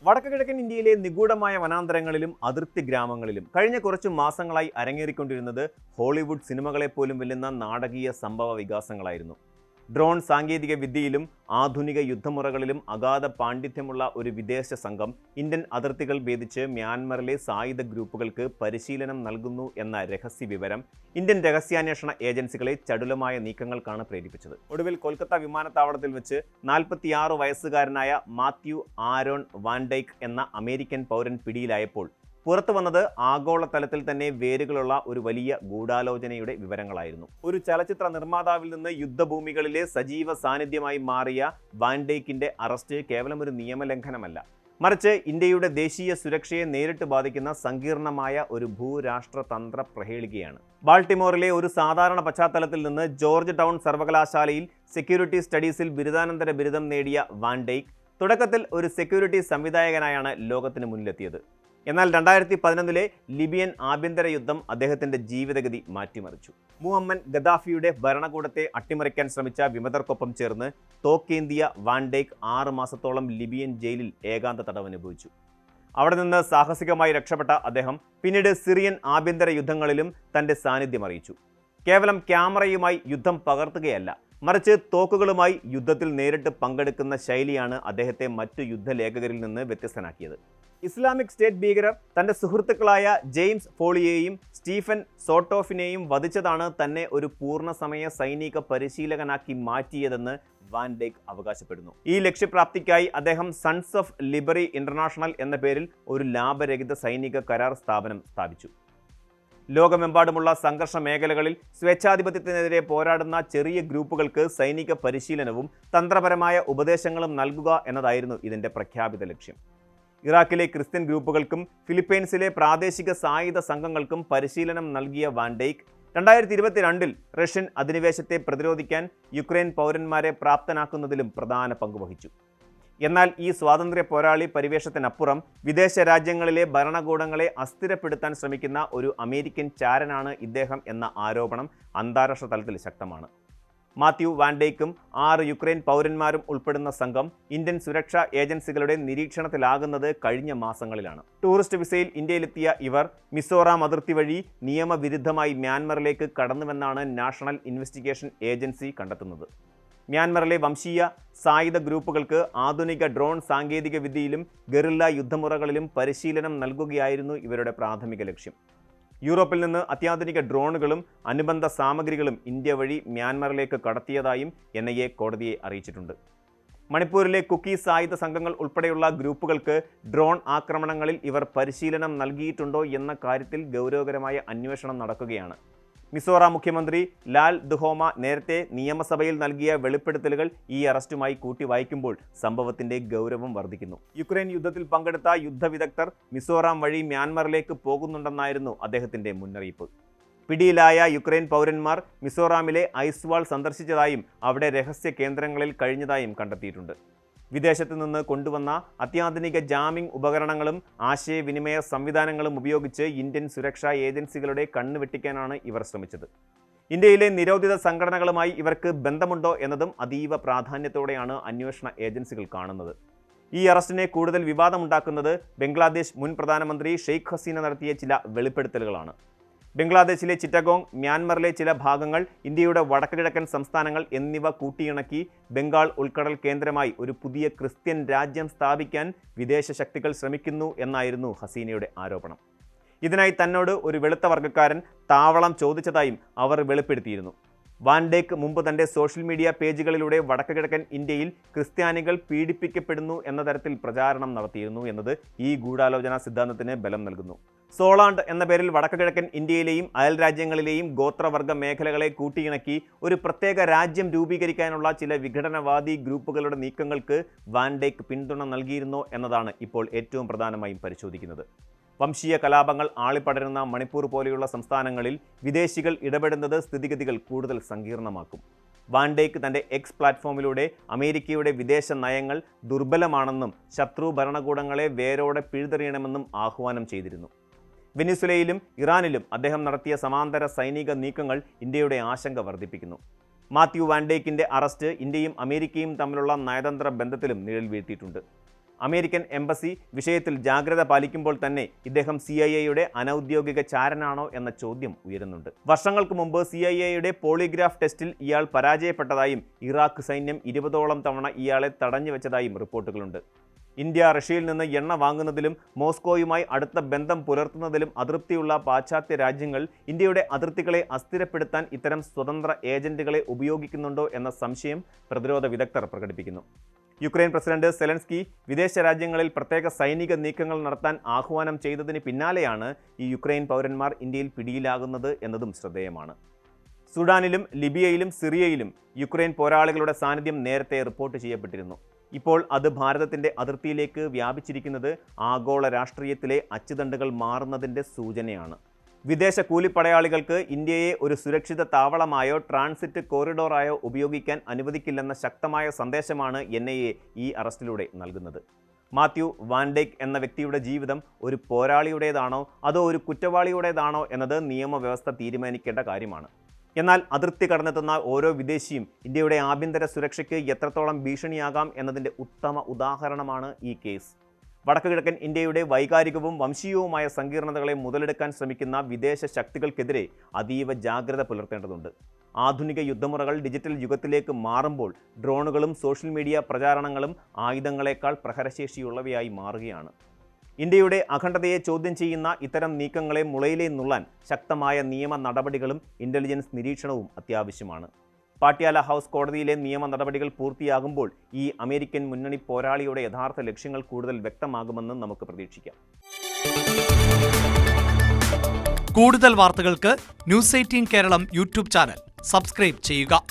വടക്ക് കിഴക്കൻ ഇന്ത്യയിലെ നിഗൂഢമായ വനാന്തരങ്ങളിലും അതിർത്തി ഗ്രാമങ്ങളിലും കഴിഞ്ഞ കുറച്ചു മാസങ്ങളായി അരങ്ങേറിക്കൊണ്ടിരുന്നത് ഹോളിവുഡ് സിനിമകളെ പോലും വെല്ലുന്ന നാടകീയ സംഭവ വികാസങ്ങളായിരുന്നു. ഡ്രോൺ സാങ്കേതിക വിദ്യയിലും ആധുനിക യുദ്ധമുറകളിലും അഗാധ പാണ്ഡിത്യമുള്ള ഒരു വിദേശ സംഘം ഇന്ത്യൻ അതിർത്തികൾ ഭേദിച്ച് മ്യാൻമറിലെ സായുധ ഗ്രൂപ്പുകൾക്ക് പരിശീലനം നൽകുന്നു എന്ന രഹസ്യ വിവരം ഇന്ത്യൻ രഹസ്യാന്വേഷണ ഏജൻസികളെ ചടുലമായ നീക്കങ്ങൾക്കാണ് പ്രേരിപ്പിച്ചത്. ഒടുവിൽ കൊൽക്കത്ത വിമാനത്താവളത്തിൽ വെച്ച് 46 വയസ്സുകാരനായ മാത്യു ആരോൺ വാൻഡൈക്ക് എന്ന അമേരിക്കൻ പൗരൻ പിടിയിലായപ്പോൾ പുറത്തു വന്നത് ആഗോളതലത്തിൽ തന്നെ വേരുകളുള്ള ഒരു വലിയ ഗൂഢാലോചനയുടെ വിവരങ്ങളായിരുന്നു. ഒരു ചലച്ചിത്ര നിർമ്മാതാവിൽ നിന്ന് യുദ്ധഭൂമികളിലെ സജീവ സാന്നിധ്യമായി മാറിയ വാൻഡൈക്കിന്റെ അറസ്റ്റ് കേവലം ഒരു നിയമലംഘനമല്ല, മറിച്ച് ഇന്ത്യയുടെ ദേശീയ സുരക്ഷയെ നേരിട്ട് ബാധിക്കുന്ന സങ്കീർണമായ ഒരു ഭൂരാഷ്ട്രതന്ത്ര പ്രഹേളികയാണ്. ബാൾട്ടിമോറിലെ ഒരു സാധാരണ പശ്ചാത്തലത്തിൽ നിന്ന് ജോർജ് ടൗൺ സർവകലാശാലയിൽ സെക്യൂരിറ്റി സ്റ്റഡീസിൽ ബിരുദാനന്തര ബിരുദം നേടിയ വാൻഡൈക്ക് തുടക്കത്തിൽ ഒരു സെക്യൂരിറ്റി സംവിധായകനായാണ് ലോകത്തിന് മുന്നിലെത്തിയത്. എന്നാൽ 2011 ലിബിയൻ ആഭ്യന്തര യുദ്ധം അദ്ദേഹത്തിന്റെ ജീവിതഗതി മാറ്റിമറിച്ചു. മുഹമ്മദ് ഗദ്ദാഫിയുടെ ഭരണകൂടത്തെ അട്ടിമറിക്കാൻ ശ്രമിച്ച വിമതർക്കൊപ്പം ചേർന്ന് തോക്കേന്തിയ വാൻഡൈക്ക് 6 മാസത്തോളം ലിബിയൻ ജയിലിൽ ഏകാന്ത തടവനുഭവിച്ചു. അവിടെ നിന്ന് സാഹസികമായി രക്ഷപ്പെട്ട അദ്ദേഹം പിന്നീട് സിറിയൻ ആഭ്യന്തര യുദ്ധങ്ങളിലും തന്റെ സാന്നിധ്യം അറിയിച്ചു. കേവലം ക്യാമറയുമായി യുദ്ധം പകർത്തുകയല്ല, മറിച്ച് തോക്കുകളുമായി യുദ്ധത്തിൽ നേരിട്ട് പങ്കെടുക്കുന്ന ശൈലിയാണ് അദ്ദേഹത്തെ മറ്റു യുദ്ധലേഖകരിൽ നിന്ന് വ്യത്യസ്തനാക്കിയത്. ഇസ്ലാമിക് സ്റ്റേറ്റ് ഭീകരർ തന്റെ സുഹൃത്തുക്കളായ ജെയിംസ് ഫോളിയെയും സ്റ്റീഫൻ സോട്ടോഫിനെയും വധിച്ചതാണ് തന്നെ ഒരു പൂർണ്ണസമയ സൈനിക പരിശീലകനാക്കി മാറ്റിയതെന്ന് വാൻഡൈക്ക് അവകാശപ്പെടുന്നു. ഈ ലക്ഷ്യപ്രാപ്തിക്കായി അദ്ദേഹം സൺസ് ഓഫ് ലിബറി ഇന്റർനാഷണൽ എന്ന പേരിൽ ഒരു ലാഭരഹിത സൈനിക കരാർ സ്ഥാപനം സ്ഥാപിച്ചു. ലോകമെമ്പാടുമുള്ള സംഘർഷ മേഖലകളിൽ സ്വേച്ഛാധിപത്യത്തിനെതിരെ പോരാടുന്ന ചെറിയ ഗ്രൂപ്പുകൾക്ക് സൈനിക പരിശീലനവും തന്ത്രപരമായ ഉപദേശങ്ങളും നൽകുക എന്നതായിരുന്നു ഇതിന്റെ പ്രഖ്യാപിത ലക്ഷ്യം. ഇറാഖിലെ ക്രിസ്ത്യൻ ഗ്രൂപ്പുകൾക്കും ഫിലിപ്പൈൻസിലെ പ്രാദേശിക സായുധ സംഘങ്ങൾക്കും പരിശീലനം നൽകിയ വാൻഡൈക്ക് 2022 റഷ്യൻ അധിനിവേശത്തെ പ്രതിരോധിക്കാൻ യുക്രൈൻ പൗരന്മാരെ പ്രാപ്തനാക്കുന്നതിലും പ്രധാന പങ്കുവഹിച്ചു. എന്നാൽ ഈ സ്വാതന്ത്ര്യ പോരാളി പരിവേഷത്തിനപ്പുറം വിദേശ രാജ്യങ്ങളിലെ ഭരണകൂടങ്ങളെ അസ്ഥിരപ്പെടുത്താൻ ശ്രമിക്കുന്ന ഒരു അമേരിക്കൻ ചാരനാണ് ഇദ്ദേഹം എന്ന ആരോപണം അന്താരാഷ്ട്ര തലത്തിൽ ശക്തമാണ്. മാത്യു വാൻഡൈക്കും 6 യുക്രൈൻ പൗരന്മാരും ഉൾപ്പെടുന്ന സംഘം ഇന്ത്യൻ സുരക്ഷാ ഏജൻസികളുടെ നിരീക്ഷണത്തിലാകുന്നത് കഴിഞ്ഞ മാസങ്ങളിലാണ്. ടൂറിസ്റ്റ് വിസയിൽ ഇന്ത്യയിലെത്തിയ ഇവർ മിസോറാം അതിർത്തി വഴി നിയമവിരുദ്ധമായി മ്യാൻമറിലേക്ക് കടന്നുവെന്നാണ് നാഷണൽ ഇൻവെസ്റ്റിഗേഷൻ ഏജൻസി കണ്ടെത്തുന്നത്. മ്യാൻമറിലെ വംശീയ സായുധ ഗ്രൂപ്പുകൾക്ക് ആധുനിക ഡ്രോൺ സാങ്കേതിക വിദ്യയിലും ഗറില്ല യുദ്ധമുറകളിലും പരിശീലനം നൽകുകയായിരുന്നു ഇവരുടെ പ്രാഥമിക ലക്ഷ്യം. യൂറോപ്പിൽ നിന്ന് അത്യാധുനിക ഡ്രോണുകളും അനുബന്ധ സാമഗ്രികളും ഇന്ത്യ വഴി മ്യാൻമറിലേക്ക് കടത്തിയതായും NIA കോടതിയെ അറിയിച്ചിട്ടുണ്ട്. മണിപ്പൂരിലെ കുക്കി സായുധ സംഘങ്ങൾ ഉൾപ്പെടെയുള്ള ഗ്രൂപ്പുകൾക്ക് ഡ്രോൺ ആക്രമണങ്ങളിൽ ഇവർ പരിശീലനം നൽകിയിട്ടുണ്ടോ എന്ന കാര്യത്തിൽ ഗൗരവകരമായ അന്വേഷണം നടക്കുകയാണ്. മിസോറാം മുഖ്യമന്ത്രി ലാൽ ദുഹോമ നേരത്തെ നിയമസഭയിൽ നൽകിയ വെളിപ്പെടുത്തലുകൾ ഈ അറസ്റ്റുമായി കൂട്ടി വായിക്കുമ്പോൾ സംഭവത്തിന്റെ ഗൗരവം വർദ്ധിക്കുന്നു. യുക്രൈൻ യുദ്ധത്തിൽ പങ്കെടുത്ത യുദ്ധവിദഗ്ധർ മിസോറാം വഴി മ്യാൻമറിലേക്ക് പോകുന്നുണ്ടെന്നായിരുന്നു അദ്ദേഹത്തിന്റെ മുന്നറിയിപ്പ്. പിടിയിലായ യുക്രൈൻ പൗരന്മാർ മിസോറാമിലെ ഐസ്വാൾ സന്ദർശിച്ചതായും അവിടെ രഹസ്യ കേന്ദ്രങ്ങളിൽ കഴിഞ്ഞതായും കണ്ടെത്തിയിട്ടുണ്ട്. വിദേശത്തു നിന്ന് കൊണ്ടുവന്ന അത്യാധുനിക ജാമിംഗ് ഉപകരണങ്ങളും ആശയവിനിമയ സംവിധാനങ്ങളും ഉപയോഗിച്ച് ഇന്ത്യൻ സുരക്ഷാ ഏജൻസികളുടെ കണ്ണുവെട്ടിക്കാനാണ് ഇവർ ശ്രമിച്ചത്. ഇന്ത്യയിലെ നിരോധിത സംഘടനകളുമായി ഇവർക്ക് ബന്ധമുണ്ടോ എന്നതും അതീവ പ്രാധാന്യത്തോടെയാണ് അന്വേഷണ ഏജൻസികൾ കാണുന്നത്. ഈ അറസ്റ്റിനെ കൂടുതൽ വിവാദമുണ്ടാക്കുന്നത് ബംഗ്ലാദേശ് മുൻ പ്രധാനമന്ത്രി ഷെയ്ഖ് ഹസീന നടത്തിയ ചില വെളിപ്പെടുത്തലുകളാണ്. ബംഗ്ലാദേശിലെ ചിറ്റഗോങ്, മ്യാൻമറിലെ ചില ഭാഗങ്ങൾ, ഇന്ത്യയുടെ വടക്കുകിഴക്കൻ സംസ്ഥാനങ്ങൾ എന്നിവ കൂട്ടിയിണക്കി ബംഗാൾ ഉൾക്കടൽ കേന്ദ്രമായി ഒരു പുതിയ ക്രിസ്ത്യൻ രാജ്യം സ്ഥാപിക്കാൻ വിദേശ ശക്തികൾ ശ്രമിക്കുന്നു എന്നായിരുന്നു ഹസീനയുടെ ആരോപണം. ഇതിനായി തന്നോട് ഒരു വെളുത്ത വർഗ്ഗക്കാരൻ താവളം ചോദിച്ചതായും അവർ വെളിപ്പെടുത്തിയിരുന്നു. വാൻഡൈക്ക് മുമ്പ് തന്റെ സോഷ്യൽ മീഡിയ പേജുകളിലൂടെ വടക്കുകിഴക്കൻ ഇന്ത്യയിൽ ക്രിസ്ത്യാനികൾ പീഡിപ്പിക്കപ്പെടുന്നു എന്ന തരത്തിൽ പ്രചാരണം നടത്തിയിരുന്നു എന്നത് ഈ ഗൂഢാലോചനാ സിദ്ധാന്തത്തിന് ബലം നൽകുന്നു. സോളാണ്ട് എന്ന പേരിൽ വടക്കുകിഴക്കൻ ഇന്ത്യയിലെയും അയൽ രാജ്യങ്ങളിലെയും ഗോത്രവർഗ മേഖലകളെ കൂട്ടിയിണക്കി ഒരു പ്രത്യേക രാജ്യം രൂപീകരിക്കാനുള്ള ചില വിഘടനവാദി ഗ്രൂപ്പുകളുടെ നീക്കങ്ങൾക്ക് വാൻഡൈക്ക് പിന്തുണ നൽകിയിരുന്നോ എന്നതാണ് ഇപ്പോൾ ഏറ്റവും പ്രധാനമായും പരിശോധിക്കുന്നത്. വംശീയ കലാപങ്ങൾ ആളിപ്പടരുന്ന മണിപ്പൂർ പോലെയുള്ള സംസ്ഥാനങ്ങളിൽ വിദേശികൾ ഇടപെടുന്നത് സ്ഥിതിഗതികൾ കൂടുതൽ സങ്കീർണമാക്കും. വാൻഡൈക്ക് തന്റെ എക്സ് പ്ലാറ്റ്ഫോമിലൂടെ അമേരിക്കയുടെ വിദേശ നയങ്ങൾ ദുർബലമാണെന്നും ശത്രു ഭരണകൂടങ്ങളെ വേരോടെ പിഴുതെറിയണമെന്നും ആഹ്വാനം ചെയ്തിരുന്നു. വെനിസ്വേലയിലും ഇറാനിലും അദ്ദേഹം നടത്തിയ സമാന്തര സൈനിക നീക്കങ്ങൾ ഇന്ത്യയുടെ ആശങ്ക വർദ്ധിപ്പിക്കുന്നു. മാത്യു വാൻഡൈക്കിന്റെ അറസ്റ്റ് ഇന്ത്യയും അമേരിക്കയും തമ്മിലുള്ള നയതന്ത്ര ബന്ധത്തിലും നിഴൽ വീഴ്ത്തിയിട്ടുണ്ട്. അമേരിക്കൻ എംബസി വിഷയത്തിൽ ജാഗ്രത പാലിക്കുമ്പോൾ തന്നെ ഇദ്ദേഹം CIA-യുടെ അനൌദ്യോഗിക ചാരനാണോ എന്ന ചോദ്യം ഉയരുന്നുണ്ട്. വർഷങ്ങൾക്ക് മുമ്പ് CIA-യുടെ പോളിഗ്രാഫ് ടെസ്റ്റിൽ ഇയാൾ പരാജയപ്പെട്ടതായും ഇറാഖ് സൈന്യം 20ഓളം തവണ ഇയാളെ തടഞ്ഞു വെച്ചതായും റിപ്പോർട്ടുകളുണ്ട്. ഇന്ത്യ റഷ്യയിൽ നിന്ന് എണ്ണ വാങ്ങുന്നതിലും മോസ്കോയുമായി അടുത്ത ബന്ധം പുലർത്തുന്നതിലും അതൃപ്തിയുള്ള പാശ്ചാത്യ രാജ്യങ്ങൾ ഇന്ത്യയുടെ അതിർത്തികളെ അസ്ഥിരപ്പെടുത്താൻ ഇത്തരം സ്വതന്ത്ര ഏജന്റുകളെ ഉപയോഗിക്കുന്നുണ്ടോ എന്ന സംശയം പ്രതിരോധ വിദഗ്ധർ പ്രകടിപ്പിക്കുന്നു. യുക്രൈൻ പ്രസിഡന്റ് സെലൻസ്കി വിദേശ രാജ്യങ്ങളിൽ പ്രത്യേക സൈനിക നീക്കങ്ങൾ നടത്താൻ ആഹ്വാനം ചെയ്തതിന് പിന്നാലെയാണ് ഈ യുക്രൈൻ പൗരന്മാർ ഇന്ത്യയിൽ പിടിയിലാകുന്നത് എന്നതും ശ്രദ്ധേയമാണ്. സുഡാനിലും ലിബിയയിലും സിറിയയിലും യുക്രൈൻ പോരാളികളുടെ സാന്നിധ്യം നേരത്തെ റിപ്പോർട്ട് ചെയ്യപ്പെട്ടിരുന്നു. ഇപ്പോൾ അത് ഭാരതത്തിൻ്റെ അതിർത്തിയിലേക്ക് വ്യാപിച്ചിരിക്കുന്നത് ആഗോള രാഷ്ട്രീയത്തിലെ അച്ചുതണ്ടുകൾ മാറുന്നതിൻ്റെ സൂചനയാണ്. വിദേശ കൂലിപ്പടയാളികൾക്ക് ഇന്ത്യയെ ഒരു സുരക്ഷിത താവളമായോ ട്രാൻസിറ്റ് കോറിഡോറായോ ഉപയോഗിക്കാൻ അനുവദിക്കില്ലെന്ന ശക്തമായ സന്ദേശമാണ് NIA ഈ അറസ്റ്റിലൂടെ നൽകുന്നത്. മാത്യു വാൻഡേക്ക് എന്ന വ്യക്തിയുടെ ജീവിതം ഒരു പോരാളിയുടേതാണോ അതോ ഒരു കുറ്റവാളിയുടേതാണോ എന്നത് നിയമവ്യവസ്ഥ തീരുമാനിക്കേണ്ട കാര്യമാണ്. എന്നാൽ അതിർത്തി കടന്നെത്തുന്ന ഓരോ വിദേശിയും ഇന്ത്യയുടെ ആഭ്യന്തര സുരക്ഷയ്ക്ക് എത്രത്തോളം ഭീഷണിയാകാം എന്നതിൻ്റെ ഉത്തമ ഉദാഹരണമാണ് ഈ കേസ്. വടക്കു കിഴക്കൻ ഇന്ത്യയുടെ വൈകാരികവും വംശീയവുമായ സങ്കീർണതകളെ മുതലെടുക്കാൻ ശ്രമിക്കുന്ന വിദേശ ശക്തികൾക്കെതിരെ അതീവ ജാഗ്രത പുലർത്തേണ്ടതുണ്ട്. ആധുനിക യുദ്ധമുറകൾ ഡിജിറ്റൽ യുഗത്തിലേക്ക് മാറുമ്പോൾ ഡ്രോണുകളും സോഷ്യൽ മീഡിയ പ്രചാരണങ്ങളും ആയുധങ്ങളെക്കാൾ പ്രഹരശേഷിയുള്ളവയായി മാറുകയാണ്. ഇന്ത്യയുടെ അഖണ്ഡതയെ ചോദ്യം ചെയ്യുന്ന ഇത്തരം നീക്കങ്ങളെ മുളയിലേ നുള്ളാൻ ശക്തമായ നിയമ നടപടികളും ഇന്റലിജൻസ് നിരീക്ഷണവും അത്യാവശ്യമാണ്. പാട്യാല ഹൗസ് കോടതിയിലെ നിയമ നടപടികൾ പൂർത്തിയാകുമ്പോൾ ഈ അമേരിക്കൻ മുന്നണി പോരാളിയുടെ യഥാർത്ഥ ലക്ഷ്യങ്ങൾ കൂടുതൽ വ്യക്തമാകുമെന്ന് നമുക്ക് പ്രതീക്ഷിക്കാം. കൂടുതൽ വാർത്തകൾക്ക് News 18 Keralam YouTube channel subscribe ചെയ്യുക.